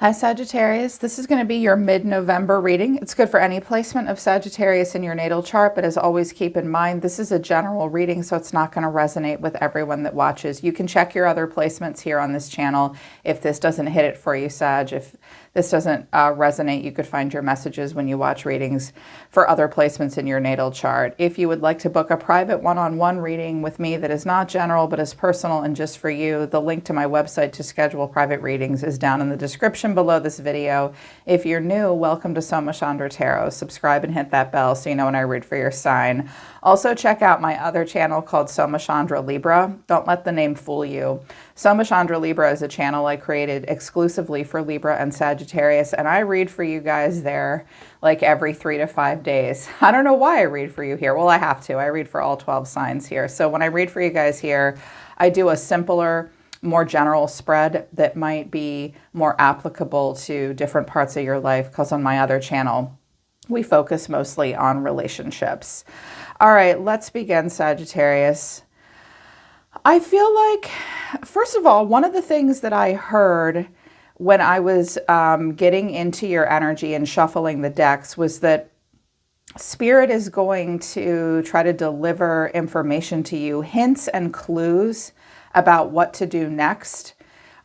Hi Sagittarius, this is going to be your mid-November reading. It's good for any placement of Sagittarius in your natal chart, but as always keep in mind this is a general reading, so it's not going to resonate with everyone that watches. You can check your other placements here on this channel if this doesn't hit it for you, Sag. If this doesn't resonate, you could find your messages when you watch readings for other placements in your natal chart. If you would like to book a private one-on-one reading with me that is not general but is personal and just for you, the link to my website to schedule private readings is down in the description below this video. If you're new, welcome to Soma Chandra Tarot. Subscribe and hit that bell so you know when I read for your sign. Also check out my other channel called Soma Chandra Libra. Don't let the name fool you. Soma Chandra Libra is a channel I created exclusively for Libra and Sagittarius, and I read for you guys there like every 3 to 5 days. I don't know why I read for you here. Well, I have to. I read for all 12 signs here. So when I read for you guys here, I do a simpler, more general spread that might be more applicable to different parts of your life, because on my other channel, we focus mostly on relationships. All right, let's begin, Sagittarius. I feel like, first of all, one of the things that I heard when I was getting into your energy and shuffling the decks was that Spirit is going to try to deliver information to you. Hints and clues about what to do next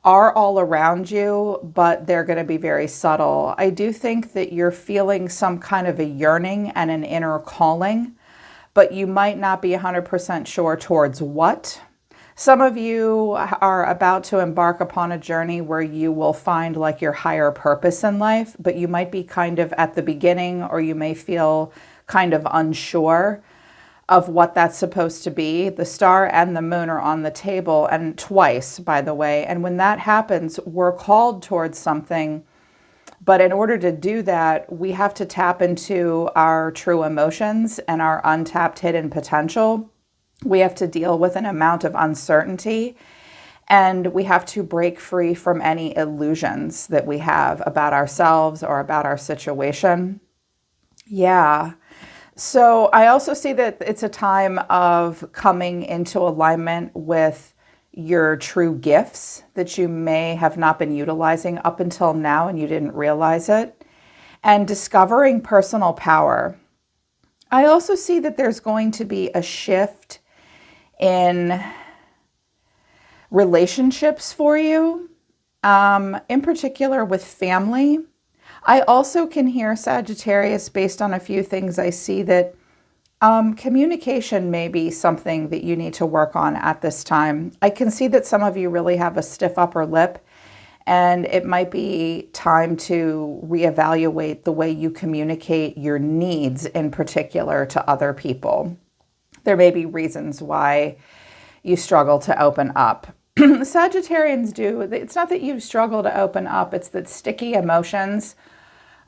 are all around you, but they're going to be very subtle. I do think that you're feeling some kind of a yearning and an inner calling, but you might not be 100% sure towards what. Some of you are about to embark upon a journey where you will find like your higher purpose in life, but you might be kind of at the beginning, or you may feel kind of unsure of what that's supposed to be. The star and the moon are on the table, and twice, by the way. And when that happens, we're called towards something. But in order to do that, we have to tap into our true emotions and our untapped hidden potential. We have to deal with an amount of uncertainty, and we have to break free from any illusions that we have about ourselves or about our situation. Yeah. So I also see that it's a time of coming into alignment with your true gifts that you may have not been utilizing up until now and you didn't realize it, and discovering personal power. I also see that there's going to be a shift in relationships for you, in particular with family. I also can hear, Sagittarius, based on a few things I see, that communication may be something that you need to work on at this time. I can see that some of you really have a stiff upper lip, and it might be time to reevaluate the way you communicate your needs in particular to other people. There may be reasons why you struggle to open up. Sagittarians do. It's not that you struggle to open up. It's that sticky emotions,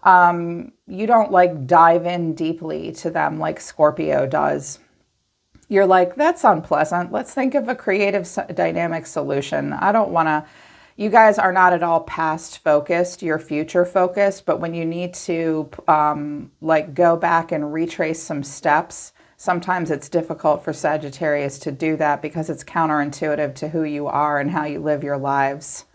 you don't like dive in deeply to them like Scorpio does. You're like, that's unpleasant. Let's think of a creative dynamic solution. I don't want to. You guys are not at all past focused. You're future focused. But when you need to like go back and retrace some steps, sometimes it's difficult for Sagittarius to do that because it's counterintuitive to who you are and how you live your lives.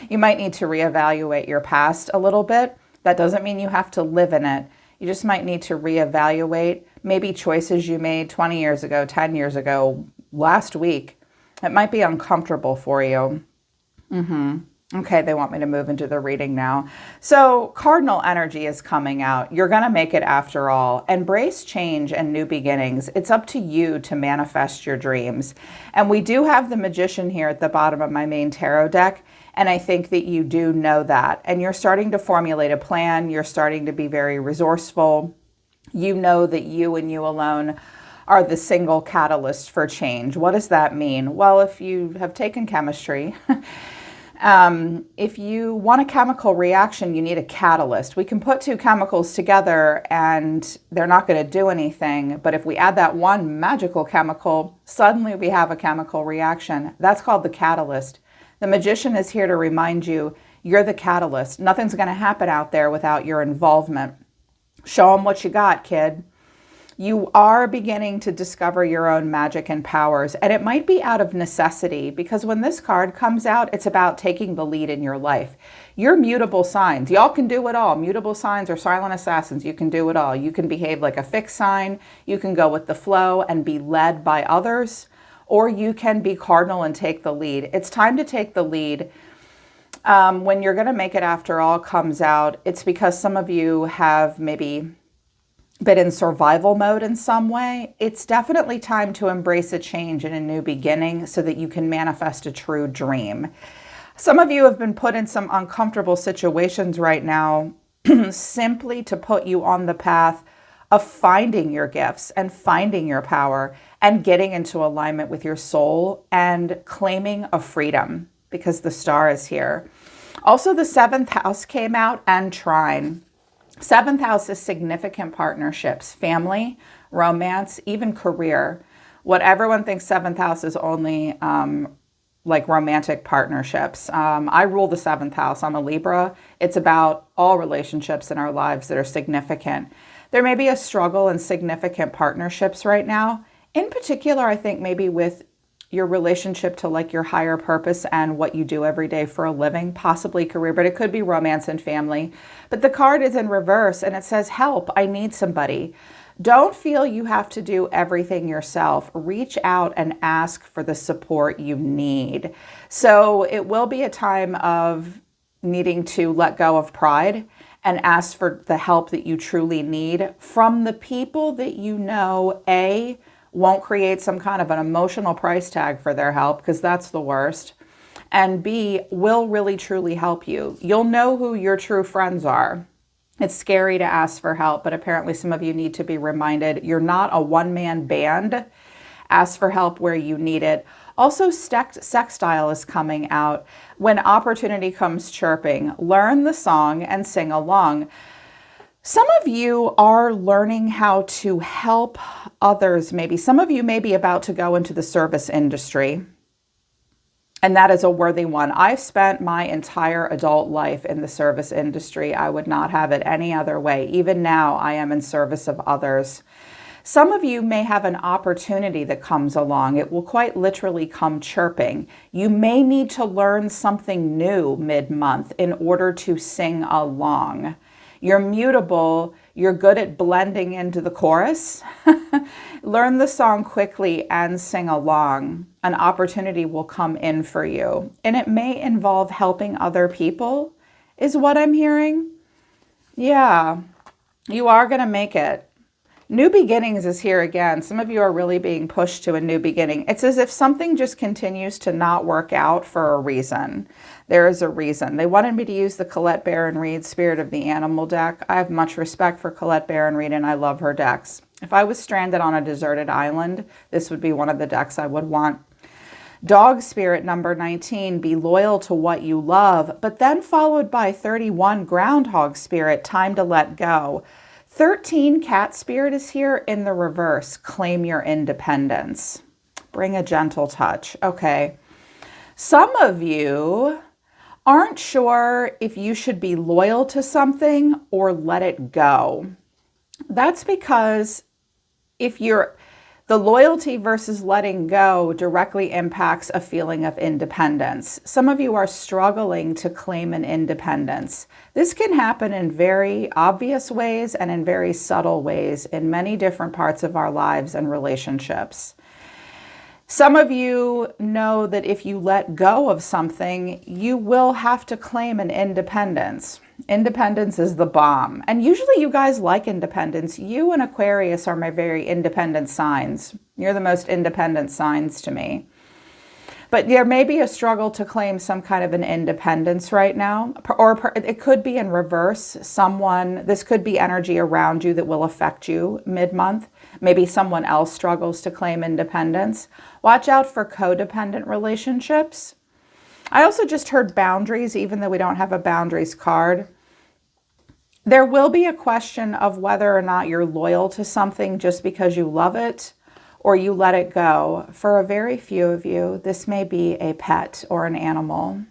You might need to reevaluate your past a little bit. That doesn't mean you have to live in it. You just might need to reevaluate maybe choices you made 20 years ago, 10 years ago, last week. It might be uncomfortable for you. Okay, they want me to move into the reading now. So cardinal energy is coming out. You're going to make it after all. Embrace change and new beginnings. It's up to you to manifest your dreams. And we do have the Magician here at the bottom of my main tarot deck. And I think that you do know that. And you're starting to formulate a plan. You're starting to be very resourceful. You know that you and you alone are the single catalyst for change. What does that mean? Well, if you have taken chemistry, if you want a chemical reaction, you need a catalyst. We can put two chemicals together and they're not going to do anything. But if we add that one magical chemical, suddenly we have a chemical reaction. That's called the catalyst. The Magician is here to remind you, you're the catalyst. Nothing's going to happen out there without your involvement. Show them what you got, kid. You are beginning to discover your own magic and powers, and it might be out of necessity, because when this card comes out, it's about taking the lead in your life. You're mutable signs. Y'all can do it all. Mutable signs or silent assassins. You can do it all. You can behave like a fixed sign. You can go with the flow and be led by others, or you can be cardinal and take the lead. It's time to take the lead. When You're Going to Make It After All comes out, it's because some of you have maybe been in survival mode in some way. It's definitely time to embrace a change and a new beginning so that you can manifest a true dream. Some of you have been put in some uncomfortable situations right now simply to put you on the path of finding your gifts and finding your power and getting into alignment with your soul and claiming a freedom, because the star is here. Also, the 7th house came out, and trine. 7th house is significant partnerships, family, romance, even career. What everyone thinks 7th house is only like romantic partnerships. I rule the 7th house. I'm a Libra. It's about all relationships in our lives that are significant. There may be a struggle in significant partnerships right now. In particular, I think maybe with your relationship to like your higher purpose and what you do every day for a living, possibly career, but it could be romance and family. But the card is in reverse and it says, help, I need somebody. Don't feel you have to do everything yourself. Reach out and ask for the support you need. So it will be a time of needing to let go of pride and ask for the help that you truly need from the people that you know, A, won't create some kind of an emotional price tag for their help, because that's the worst, and B, will really truly help you. You'll know who your true friends are. It's scary to ask for help, but apparently some of you need to be reminded you're not a one-man band. Ask for help where you need it. Also, sextile is coming out. When opportunity comes chirping, learn the song and sing along. Some of you are learning how to help others. Maybe some of you may be about to go into the service industry, and that is a worthy one. I've spent my entire adult life in the service industry. I would not have it any other way. Even now, I am in service of others. Some of you may have an opportunity that comes along. It will quite literally come chirping. You may need to learn something new mid-month in order to sing along. You're mutable. You're good at blending into the chorus. Learn the song quickly and sing along. An opportunity will come in for you. And it may involve helping other people, is what I'm hearing. Yeah, you are going to make it. New beginnings is here again. Some of you are really being pushed to a new beginning. It's as if something just continues to not work out for a reason. There is a reason. They wanted me to use the Colette Baron-Reid Spirit of the Animal deck. I have much respect for Colette Baron-Reid and I love her decks. If I was stranded on a deserted island, this would be one of the decks I would want. Dog Spirit number 19, be loyal to what you love, but then followed by 31, Groundhog Spirit, time to let go. 13, Cat Spirit is here in the reverse. Claim your independence. Bring a gentle touch. Okay. Some of you aren't sure if you should be loyal to something or let it go. That's because the loyalty versus letting go directly impacts a feeling of independence. Some of you are struggling to claim an independence. This can happen in very obvious ways and in very subtle ways in many different parts of our lives and relationships. Some of you know that if you let go of something, you will have to claim an independence. Independence is the bomb. And usually you guys like independence. You and Aquarius are my very independent signs. You're the most independent signs to me. But there may be a struggle to claim some kind of an independence right now. Or it could be in reverse. This could be energy around you that will affect you mid-month. Maybe someone else struggles to claim independence. Watch out for codependent relationships. I also just heard boundaries, even though we don't have a boundaries card. There will be a question of whether or not you're loyal to something just because you love it or you let it go. For a very few of you, this may be a pet or an animal.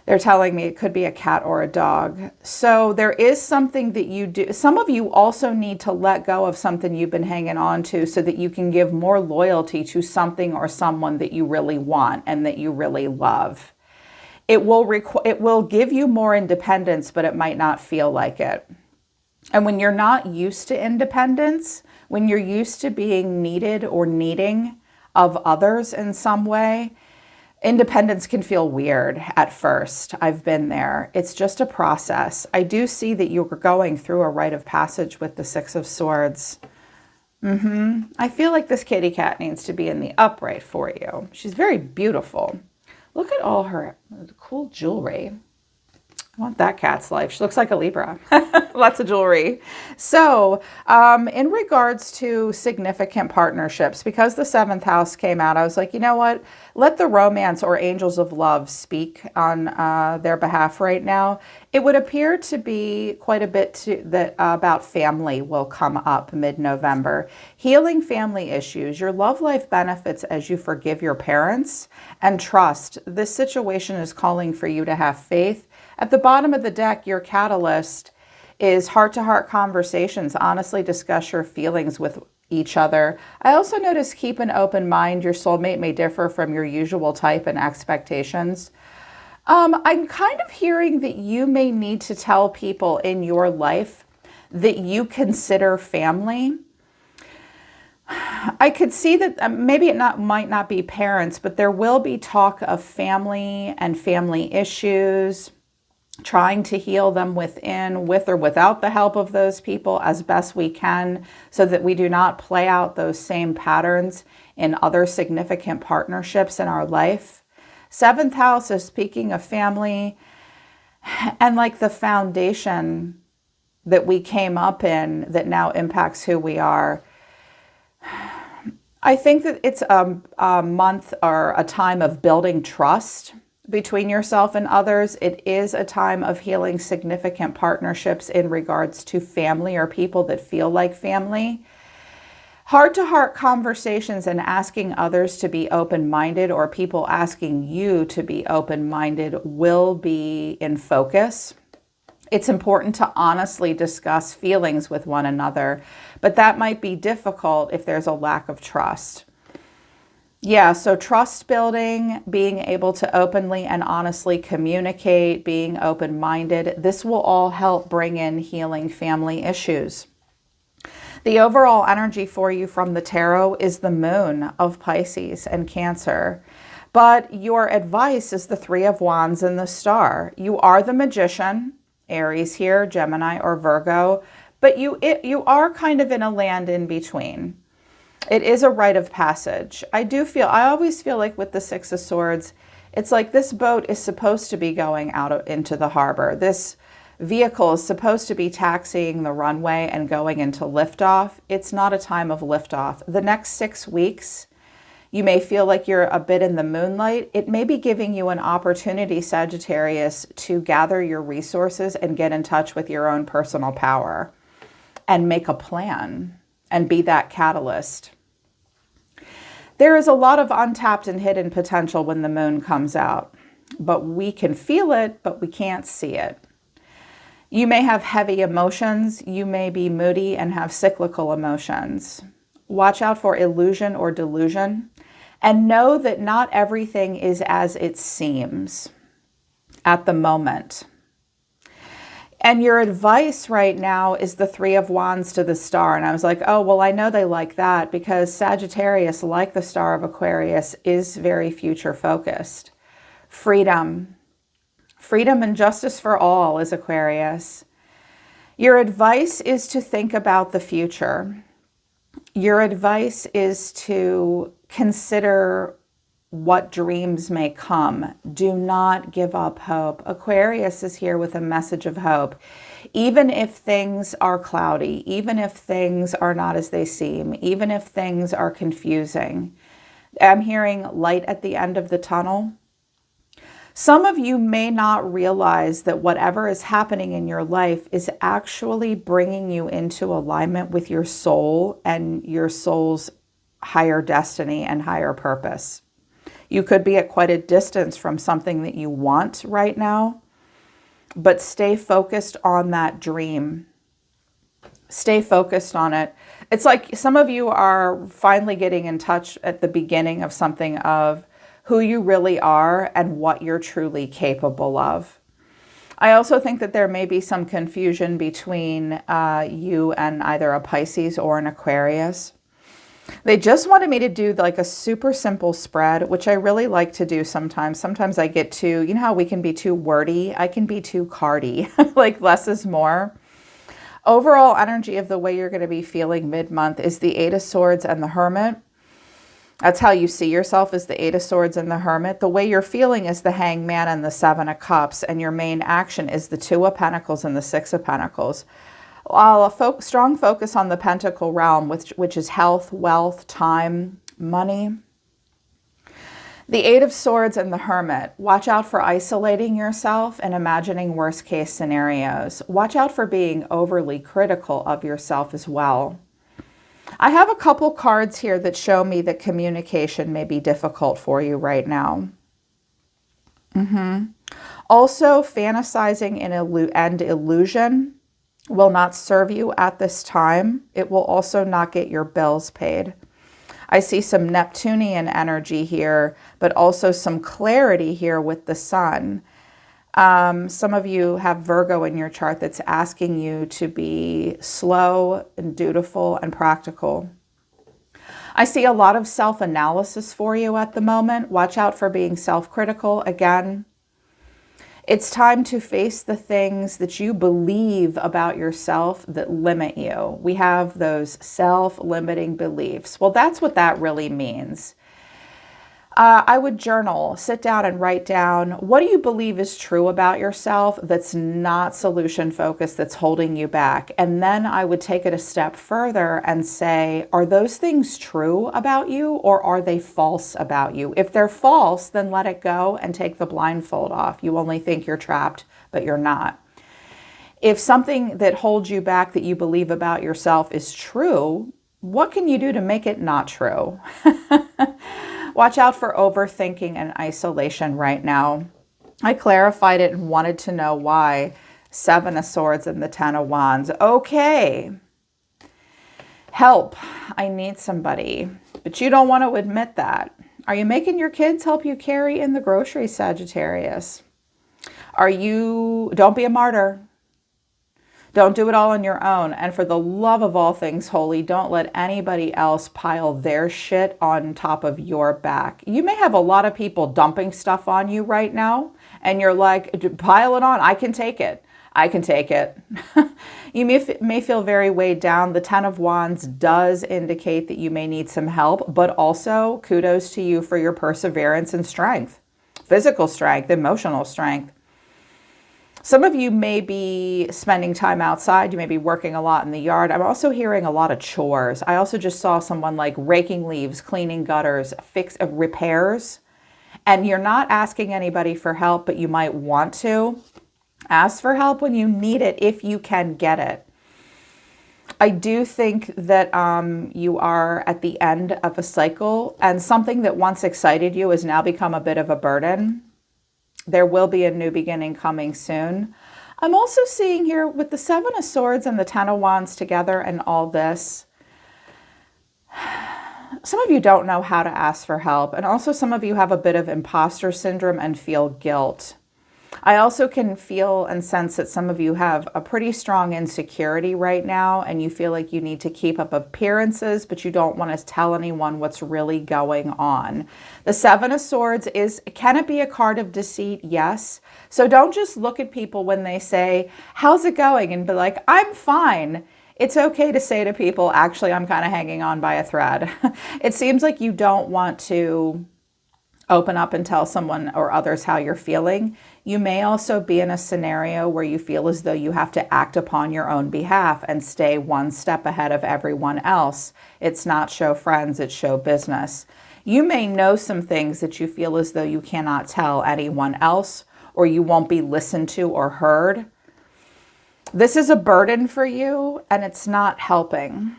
They're telling me it could be a cat or a dog. So there is something that you do. Some of you also need to let go of something you've been hanging on to so that you can give more loyalty to something or someone that you really want and that you really love. It will give you more independence, but it might not feel like it. And when you're not used to independence, when you're used to being needed or needing of others in some way, independence can feel weird at first. I've been there. It's just a process. I do see that you're going through a rite of passage with the Six of Swords. I feel like this kitty cat needs to be in the upright for you. She's very beautiful. Look at all her cool jewelry. I want that cat's life. She looks like a Libra. Lots of jewelry. So in regards to significant partnerships, because the 7th house came out, I was like, you know what? Let the romance or angels of love speak on their behalf right now. It would appear to be quite a bit about family will come up mid-November. Healing family issues. Your love life benefits as you forgive your parents and trust. This situation is calling for you to have faith. At the bottom of the deck, your catalyst is heart-to-heart conversations. Honestly discuss your feelings with each other. I also notice keep an open mind. Your soulmate may differ from your usual type and expectations. I'm kind of hearing that you may need to tell people in your life that you consider family. I could see that maybe it might not be parents, but there will be talk of family and family issues, trying to heal them within, with or without the help of those people as best we can, so that we do not play out those same patterns in other significant partnerships in our life. 7th house is speaking of family and like the foundation that we came up in that now impacts who we are. I think that it's a month or a time of building trust between yourself and others. It is a time of healing significant partnerships in regards to family or people that feel like family. Heart-to-heart conversations and asking others to be open-minded, or people asking you to be open-minded, will be in focus. It's important to honestly discuss feelings with one another, but that might be difficult if there's a lack of trust. Yeah, so trust building, being able to openly and honestly communicate, being open-minded, this will all help bring in healing family issues. The overall energy for you from the tarot is the moon of Pisces and Cancer. But your advice is the 3 of Wands and the star. You are the magician, Aries here, Gemini or Virgo, but you are kind of in a land in between. It is a rite of passage. I always feel like with the 6 of Swords, it's like this boat is supposed to be going out into the harbor. This vehicle is supposed to be taxiing the runway and going into liftoff. It's not a time of liftoff. The next 6 weeks, you may feel like you're a bit in the moonlight. It may be giving you an opportunity, Sagittarius, to gather your resources and get in touch with your own personal power and make a plan and be that catalyst. There is a lot of untapped and hidden potential when the moon comes out, but we can feel it, but we can't see it. You may have heavy emotions. You may be moody and have cyclical emotions. Watch out for illusion or delusion, and know that not everything is as it seems at the moment. And your advice right now is the 3 of Wands to the star. And I was like, oh, well, I know they like that because Sagittarius, like the star of Aquarius, is very future focused. Freedom and justice for all is Aquarius. Your advice is to think about the future. Your advice is to consider what dreams may come. Do not give up hope. Aquarius is here with a message of hope. Even if things are cloudy, even if things are not as they seem, even if things are confusing, I'm hearing light at the end of the tunnel. Some of you may not realize that whatever is happening in your life is actually bringing you into alignment with your soul and your soul's higher destiny and higher purpose. You could be at quite a distance from something that you want right now, but stay focused on that dream. Stay focused on it. It's like some of you are finally getting in touch at the beginning of something of who you really are and what you're truly capable of. I also think that there may be some confusion between you and either a Pisces or an Aquarius. They just wanted me to do like a super simple spread, which I really like to do sometimes. Sometimes I get too, you know how we can be too wordy? I can be too cardy, like less is more. Overall energy of the way you're going to be feeling mid-month is the Eight of Swords and the Hermit. That's how you see yourself, as the Eight of Swords and the Hermit. The way you're feeling is the Hangman and the Seven of Cups, and your main action is the Two of Pentacles and the Six of Pentacles. Strong focus on the Pentacle realm, which is health, wealth, time, money. The Eight of Swords and the Hermit. Watch out for isolating yourself and imagining worst case scenarios. Watch out for being overly critical of yourself as well. I have a couple cards here that show me that communication may be difficult for you right now. Also, fantasizing and illusion will not serve you at this time. It will also not get your bills paid. I see some Neptunian energy here, but also some clarity here with the sun. Some of you have Virgo in your chart that's asking you to be slow and dutiful and practical. I see a lot of self-analysis for you at the moment. Watch out for being self-critical again. It's time to face the things that you believe about yourself that limit you. We have those self-limiting beliefs. Well, that's what that really means. I would journal, sit down and write down, what do you believe is true about yourself that's not solution focused, that's holding you back? And then I would take it a step further and say, are those things true about you or are they false about you? If they're false, then let it go and take the blindfold off. You only think you're trapped, but you're not. If something that holds you back that you believe about yourself is true, what can you do to make it not true? Watch out for overthinking and isolation right now. I clarified it and wanted to know why. Seven of Swords and the Ten of Wands. Okay. Help. I need somebody. But you don't want to admit that. Are you making your kids help you carry in the groceries, Sagittarius? Don't be a martyr. Don't do it all on your own. And for the love of all things holy, don't let anybody else pile their shit on top of your back. You may have a lot of people dumping stuff on you right now, and you're like, pile it on. I can take it. I can take it. You may feel very weighed down. The Ten of Wands does indicate that you may need some help, but also kudos to you for your perseverance and strength, physical strength, emotional strength. Some of you may be spending time outside. You may be working a lot in the yard. I'm also hearing a lot of chores. I also just saw someone like raking leaves, cleaning gutters, repairs. And you're not asking anybody for help, but you might want to. Ask for help when you need it, if you can get it. I do think that you are at the end of a cycle, and something that once excited you has now become a bit of a burden. There will be a new beginning coming soon. I'm also seeing here with the Seven of Swords and the Ten of Wands together and all this, some of you don't know how to ask for help. And also some of you have a bit of imposter syndrome and feel guilt. I also can feel and sense that some of you have a pretty strong insecurity right now, and you feel like you need to keep up appearances, but you don't want to tell anyone what's really going on. The Seven of Swords can it be a card of deceit? Yes. So don't just look at people when they say, how's it going? And be like, I'm fine. It's okay to say to people, actually, I'm kind of hanging on by a thread. It seems like you don't want to open up and tell someone or others how you're feeling. You may also be in a scenario where you feel as though you have to act upon your own behalf and stay one step ahead of everyone else. It's not show friends, it's show business. You may know some things that you feel as though you cannot tell anyone else, or you won't be listened to or heard. This is a burden for you, and it's not helping.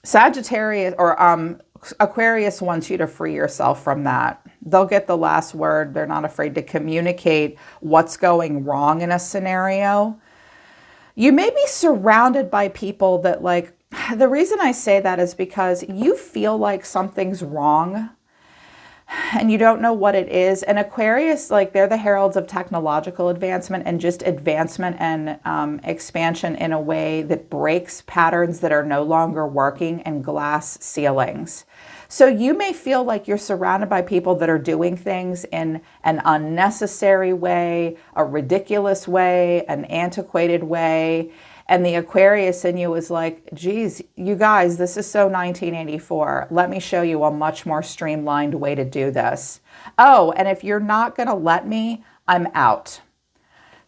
Sagittarius, or Aquarius wants you to free yourself from that. They'll get the last word. They're not afraid to communicate what's going wrong in a scenario. You may be surrounded by people that like, the reason I say that is because you feel like something's wrong and you don't know what it is. And Aquarius, like they're the heralds of technological advancement and just advancement and expansion in a way that breaks patterns that are no longer working and glass ceilings. So you may feel like you're surrounded by people that are doing things in an unnecessary way, a ridiculous way, an antiquated way. And the Aquarius in you is like, geez, you guys, this is so 1984. Let me show you a much more streamlined way to do this. Oh, and if you're not going to let me, I'm out.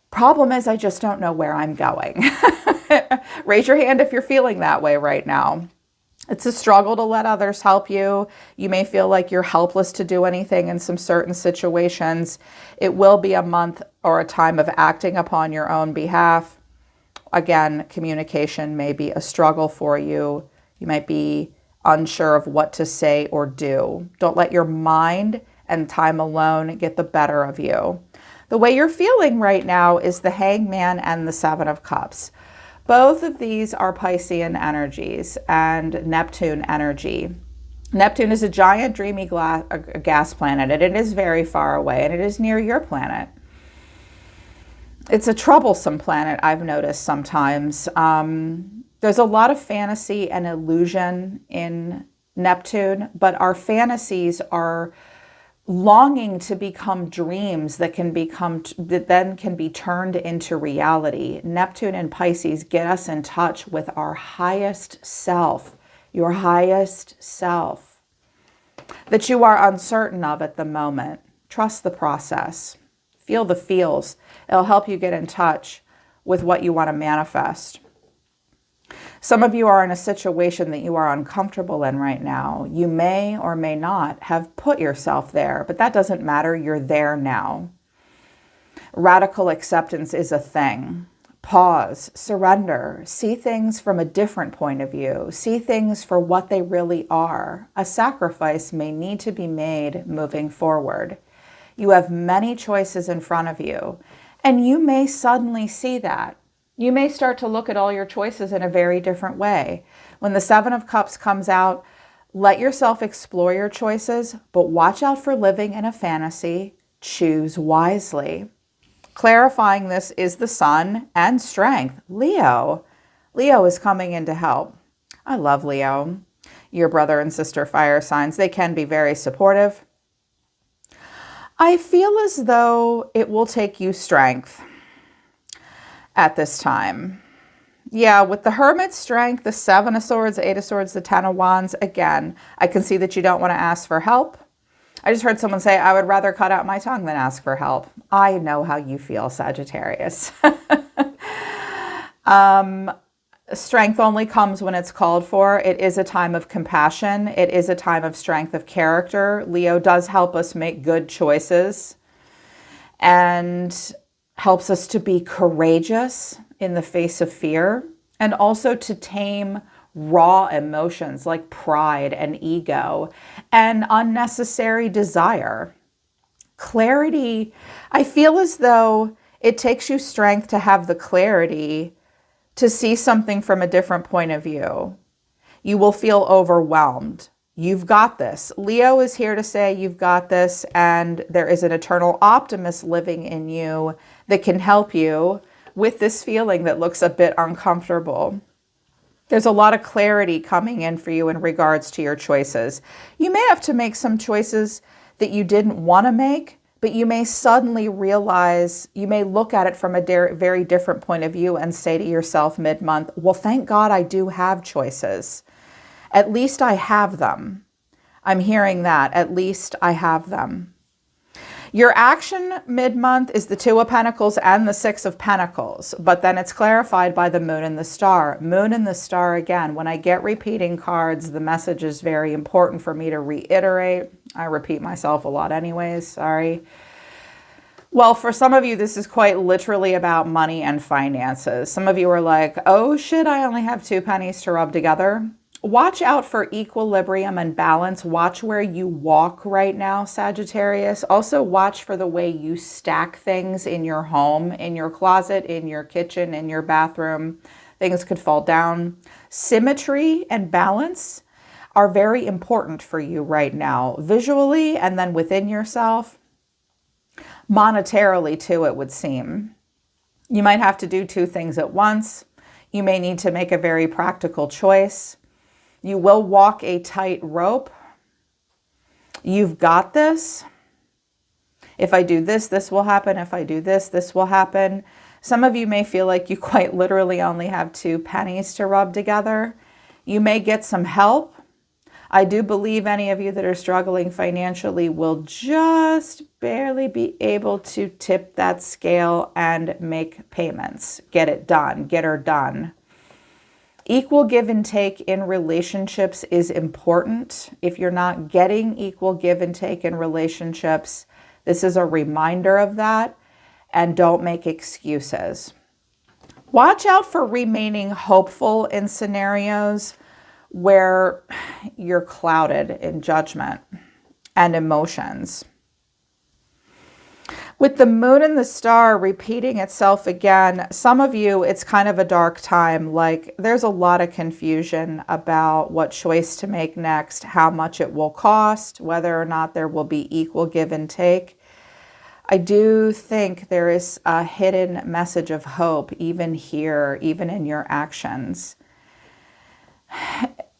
Problem is, I just don't know where I'm going. Raise your hand if you're feeling that way right now. It's a struggle to let others help you. You may feel like you're helpless to do anything in some certain situations. It will be a month or a time of acting upon your own behalf. Again, communication may be a struggle for you. You might be unsure of what to say or do. Don't let your mind and time alone get the better of you. The way you're feeling right now is the Hangman and the Seven of Cups. Both of these are Piscean energies and Neptune energy. Neptune is a giant, dreamy gas planet, and it is very far away, and it is near your planet. It's a troublesome planet, I've noticed sometimes. There's a lot of fantasy and illusion in Neptune, but our fantasies are longing to become dreams that then can be turned into reality. Neptune and Pisces get us in touch with our highest self, your highest self, that you are uncertain of at the moment. Trust the process. Feel the feels. It'll help you get in touch with what you want to manifest. Some of you are in a situation that you are uncomfortable in right now. You may or may not have put yourself there, but that doesn't matter. You're there now. Radical acceptance is a thing. Pause, surrender, see things from a different point of view. See things for what they really are. A sacrifice may need to be made moving forward. You have many choices in front of you, and you may suddenly see that. You may start to look at all your choices in a very different way. When the Seven of Cups comes out, let yourself explore your choices, but watch out for living in a fantasy. Choose wisely. Clarifying this is the Sun and Strength. Leo. Leo is coming in to help. I love Leo. Your brother and sister fire signs, they can be very supportive. I feel as though it will take you strength at this time. Yeah, with the Hermit's strength, the Seven of Swords, Eight of Swords, the Ten of Wands, again, I can see that you don't want to ask for help. I just heard someone say, I would rather cut out my tongue than ask for help. I know how you feel, Sagittarius. Strength only comes when it's called for. It is a time of compassion. It is a time of strength of character. Leo does help us make good choices and helps us to be courageous in the face of fear, and also to tame raw emotions like pride and ego and unnecessary desire. Clarity, I feel as though it takes you strength to have the clarity to see something from a different point of view. You will feel overwhelmed. You've got this. Leo is here to say you've got this, and there is an eternal optimist living in you that can help you with this feeling that looks a bit uncomfortable. There's a lot of clarity coming in for you in regards to your choices. You may have to make some choices that you didn't want to make, but you may suddenly realize, you may look at it from a very different point of view and say to yourself mid-month, well, thank God I do have choices. At least I have them. I'm hearing that. At least I have them. Your action mid-month is the Two of Pentacles and the Six of Pentacles, but then it's clarified by the Moon and the Star. Moon and the Star again. When I get repeating cards, the message is very important for me to reiterate. I repeat myself a lot anyways, sorry. Well, for some of you, this is quite literally about money and finances. Some of you are like, oh shit, I only have 2 pennies to rub together. Watch out for equilibrium and balance. Watch where you walk right now, Sagittarius. Also watch for the way you stack things in your home, in your closet, in your kitchen, in your bathroom. Things could fall down. Symmetry and balance are very important for you right now, visually and then within yourself. Monetarily too, it would seem. You might have to do two things at once. You may need to make a very practical choice. You will walk a tight rope. You've got this. If I do this, this will happen. If I do this, this will happen. Some of you may feel like you quite literally only have two pennies to rub together. You may get some help. I do believe any of you that are struggling financially will just barely be able to tip that scale and make payments. Get it done. Get her done. Equal give and take in relationships is important. If you're not getting equal give and take in relationships, this is a reminder of that, and don't make excuses. Watch out for remaining hopeful in scenarios where you're clouded in judgment and emotions. With the moon and the star repeating itself again, some of you, it's kind of a dark time. Like there's a lot of confusion about what choice to make next, how much it will cost, whether or not there will be equal give and take. I do think there is a hidden message of hope even here, even in your actions.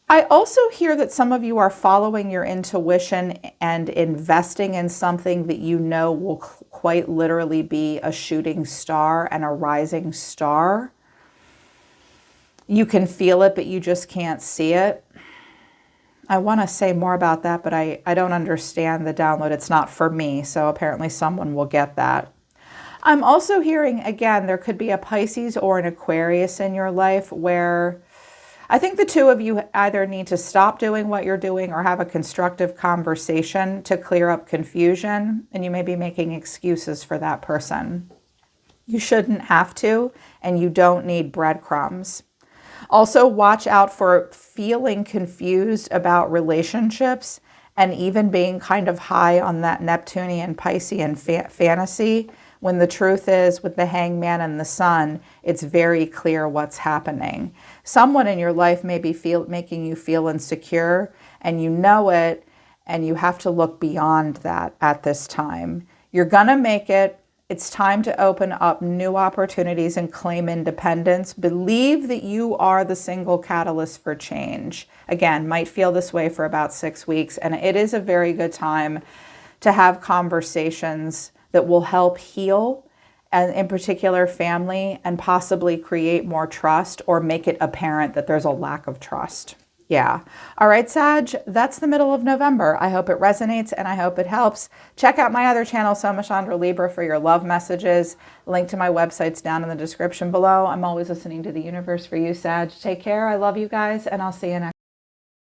I also hear that some of you are following your intuition and investing in something that you know will quite literally be a shooting star and a rising star. You can feel it, but you just can't see it. I want to say more about that, but I don't understand the download. It's not for me, so apparently someone will get that. I'm also hearing, again, there could be a Pisces or an Aquarius in your life where I think the two of you either need to stop doing what you're doing or have a constructive conversation to clear up confusion, and you may be making excuses for that person. You shouldn't have to, and you don't need breadcrumbs. Also, watch out for feeling confused about relationships and even being kind of high on that Neptunian Piscean fantasy, when the truth is, with the Hangman and the Sun, it's very clear what's happening. Someone in your life may be making you feel insecure, and you know it, and you have to look beyond that at this time. You're gonna make it. It's time to open up new opportunities and claim independence. Believe that you are the single catalyst for change. Again, might feel this way for about 6 weeks, and it is a very good time to have conversations that will help heal, and in particular family, and possibly create more trust or make it apparent that there's a lack of trust. Yeah. All right, Sag, that's the middle of November. I hope it resonates and I hope it helps. Check out my other channel, Somachandra Libra, for your love messages. Link to my website's down in the description below. I'm always listening to the universe for you, Sag. Take care. I love you guys, and I'll see you next